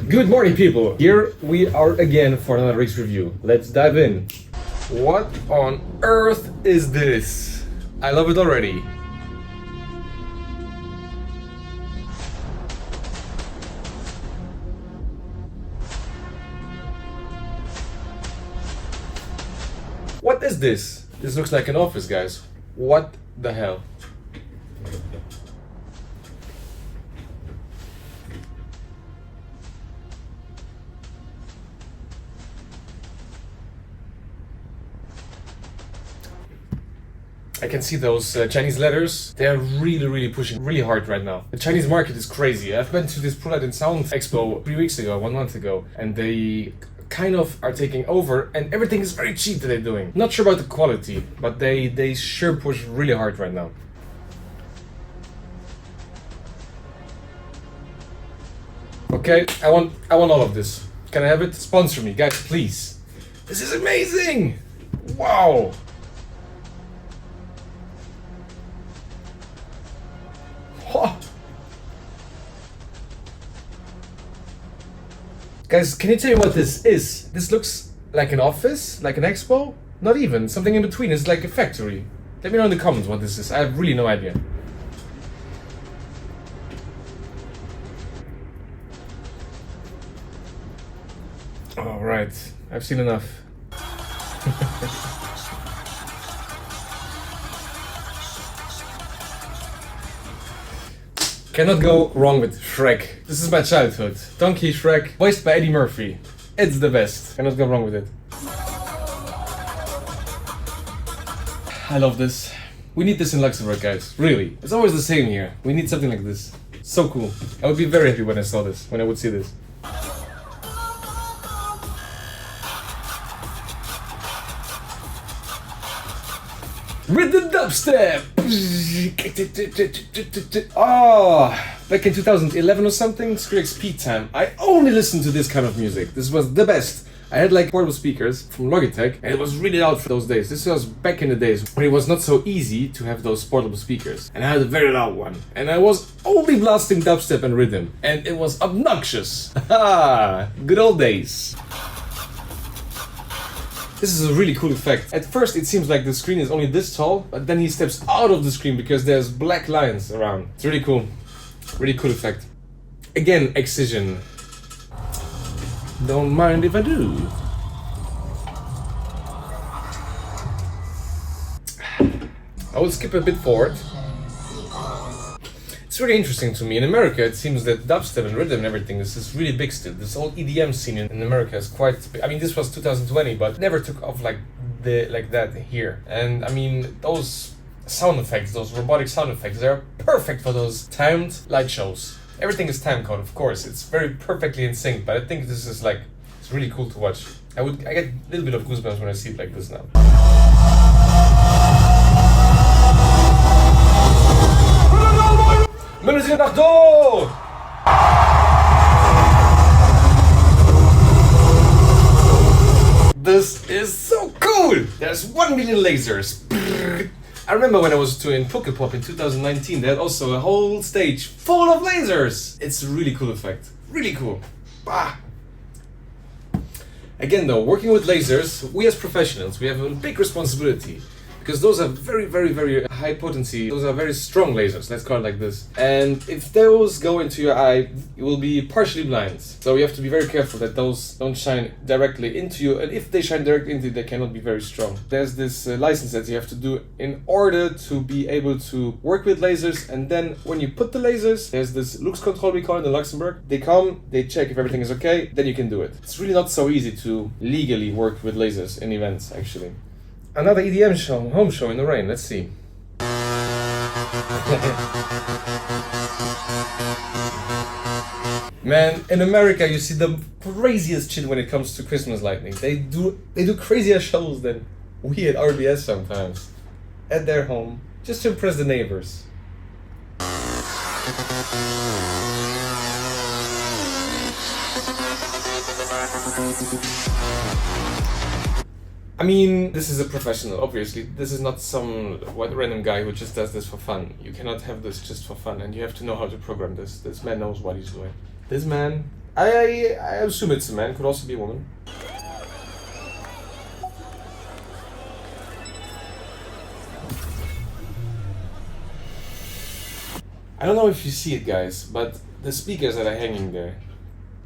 Good morning, people! Here we are again for another race review. Let's dive in. What on earth is this? I love it already. What is this? This looks like an office, guys. What the hell? I can see those Chinese letters. They are really pushing really hard right now. The Chinese market is crazy. I've been to this ProLight and Sound Expo 3 weeks ago, 1 month ago, and they kind of are taking over, and everything is very cheap that they're doing. Not sure about the quality, but they sure push really hard right now. Okay, I want all of this. Can I have it? Sponsor me, guys, please. This is amazing! Wow! Guys, can you tell me what this is? This looks like an office, like an expo? Not even, something in between. It's like a factory. Let me know in the comments what this is. I have really no idea. Alright, I've seen enough. Cannot go wrong with Shrek. This is my childhood. Donkey Shrek, voiced by Eddie Murphy. It's the best. Cannot go wrong with it. I love this. We need this in Luxembourg, guys. Really. It's always the same here. We need something like this. So cool. I would be very happy when I saw this, when I would see this. With the dubstep! Oh, back in 2011 or something, Skrillex Peak Time. I only listened to this kind of music. This was the best. I had like portable speakers from Logitech, and it was really loud for those days. This was back in the days when it was not so easy to have those portable speakers. And I had a very loud one. And I was only blasting dubstep and rhythm. And it was obnoxious. Haha, good old days. This is a really cool effect. At first it seems like the screen is only this tall, but then he steps out of the screen because there's black lines around. It's really cool. Really cool effect. Again, Excision. Don't mind if I do. I will skip a bit forward. It's really interesting to me. In America, it seems that dubstep and rhythm and everything, this is really big still. This whole EDM scene in America is quite big. I mean, this was 2020, but never took off like that here. And I mean, those sound effects, those robotic sound effects, they're perfect for those timed light shows. Everything is time code, of course. It's very perfectly in sync, but I think this is like, it's really cool to watch. I get a little bit of goosebumps when I see it like this now. This is so cool! There's 1 million lasers. I remember when I was in Pukkelpop in 2019, they had also a whole stage full of lasers. It's a really cool effect. Really cool. Bah. Again though, working with lasers, we as professionals, we have a big responsibility. Because those are very high potency, those are very strong lasers, let's call it like this. And if those go into your eye, you will be partially blind. So you have to be very careful that those don't shine directly into you, and if they shine directly into you, they cannot be very strong. There's this license that you have to do in order to be able to work with lasers, and then when you put the lasers, there's this lux control we call it in Luxembourg. They come, they check if everything is okay, then you can do it. It's really not so easy to legally work with lasers in events, actually. Another EDM show, home show in the rain, let's see. Man, in America you see the craziest shit when it comes to Christmas lighting. They do crazier shows than we at RBS sometimes. At their home, just to impress the neighbors. I mean, this is a professional, obviously. This is not some random guy who just does this for fun. You cannot have this just for fun, and you have to know how to program this. This man knows what he's doing. This man I assume it's a man, could also be a woman. I don't know if you see it, guys, but the speakers that are hanging there,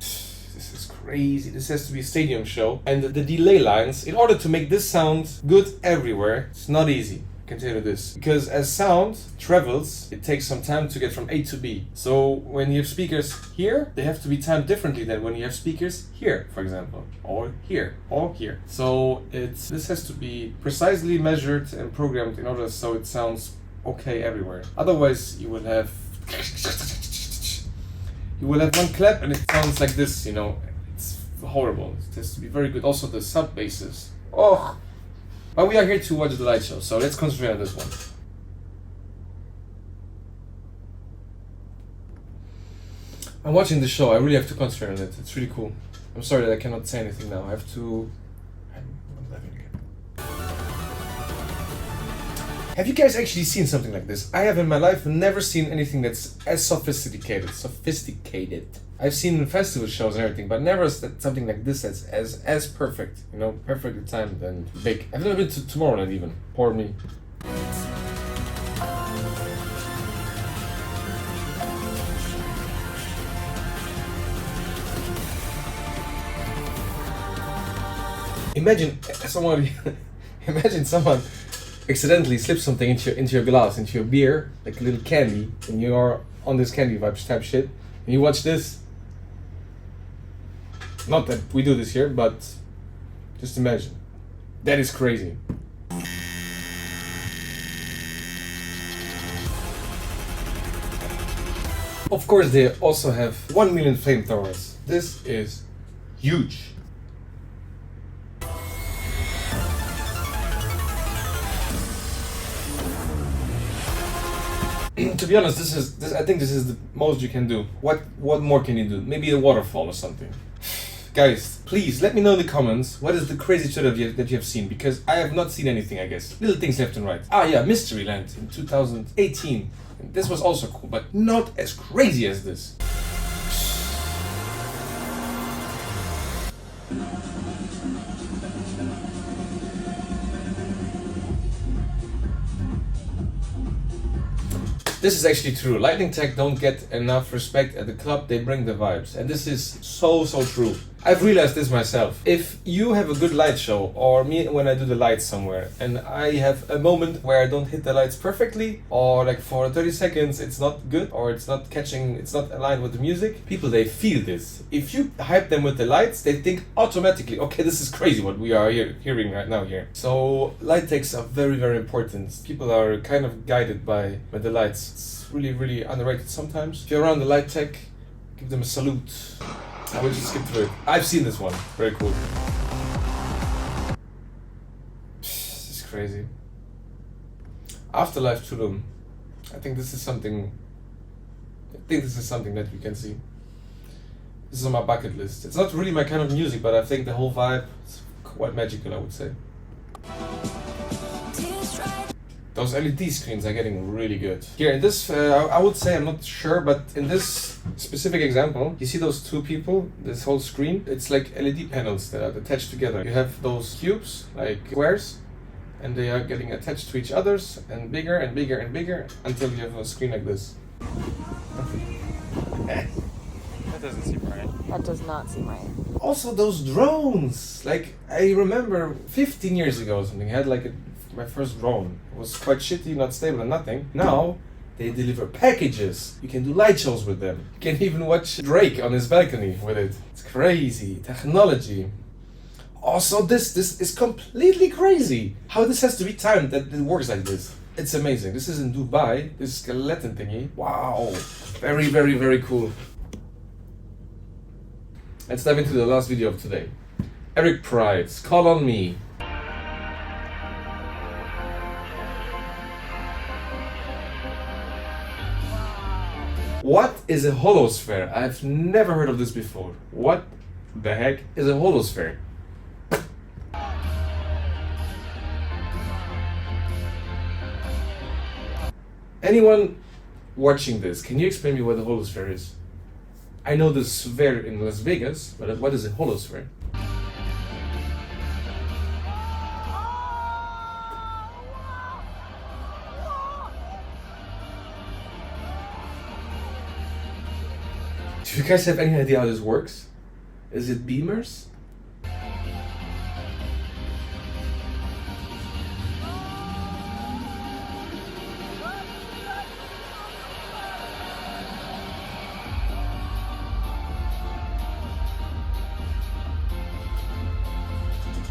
this is crazy. This has to be a stadium show. And the delay lines, in order to make this sound good everywhere, it's not easy. I can tell you this. Because as sound travels, it takes some time to get from A to B. So when you have speakers here, they have to be timed differently than when you have speakers here, for example. Or here, or here. So this has to be precisely measured and programmed in order so it sounds okay everywhere. Otherwise you will have one clap and it sounds like this, you know. It's horrible. It has to be very good. Also the sub basses. Oh, but we are here to watch the light show, so let's concentrate on this one. I'm watching the show. I really have to concentrate on it. It's really cool. I'm sorry that I cannot say anything now. I have to. I'm laughing again. Have you guys actually seen something like this? I have in my life never seen anything that's as sophisticated. I've seen festival shows and everything, but never something like this as perfect. You know, perfectly timed and big. I've never been to Tomorrowland even. Poor me. Imagine someone accidentally slips something into your glass, into your beer, like a little candy, and you are on this candy vibes type shit, and you watch this. Not that we do this here, but just imagine. That is crazy. Of course, they also have 1 million flamethrowers. This is huge. To be honest, I think this is the most you can do. What more can you do? Maybe a waterfall or something. Guys, please let me know in the comments what is the crazy shit that you have seen, because I have not seen anything, I guess. Little things left and right. Ah yeah, Mysteryland in 2018. This was also cool, but not as crazy as this. This is actually true. Lightning Tech don't get enough respect at the club. They bring the vibes. And this is so true. I've realized this myself. If you have a good light show, or me when I do the lights somewhere, and I have a moment where I don't hit the lights perfectly, or like for 30 seconds it's not good, or it's not aligned with the music, people, they feel this. If you hype them with the lights, they think automatically, okay, this is crazy what we are hearing right now here. So light techs are very important. People are kind of guided by the lights. It's really underrated sometimes. If you're around the light tech, give them a salute. I will just skip through it. I've seen this one. Very cool. This is crazy. Afterlife Tulum. I think this is something that you can see. This is on my bucket list. It's not really my kind of music, but I think the whole vibe is quite magical, I would say. Those LED screens are getting really good. Here in this, I would say, I'm not sure, but in this specific example, you see those two people, this whole screen, it's like LED panels that are attached together. You have those cubes, like squares, and they are getting attached to each other's and bigger and bigger and bigger until you have a screen like this. That doesn't seem right. That does not seem right. Also those drones, like I remember 15 years ago or something, I had like my first drone. It was quite shitty, not stable and nothing. Now they deliver packages. You can do light shows with them. You can even watch Drake on his balcony with it. It's crazy technology. Also this is completely crazy. How this has to be timed that it works like this. It's amazing. This is in Dubai, this skeleton thingy. Wow. Very cool. Let's dive into the last video of today. Eric Prydz, Call on Me. What is a holosphere? I've never heard of this before. What the heck is a holosphere? Anyone watching this, can you explain me what a holosphere is? I know the sphere in Las Vegas, but what is a holosphere? Do you guys have any idea how this works? Is it beamers?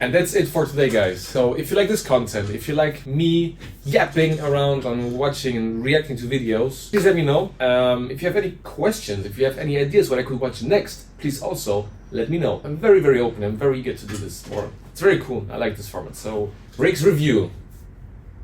And that's it for today, guys. So if you like this content, if you like me yapping around on watching and reacting to videos, please let me know. If you have any questions, if you have any ideas what I could watch next, please also let me know. I'm very, very open. I'm very eager to do this more. It's very cool. I like this format. So, Rick's Review.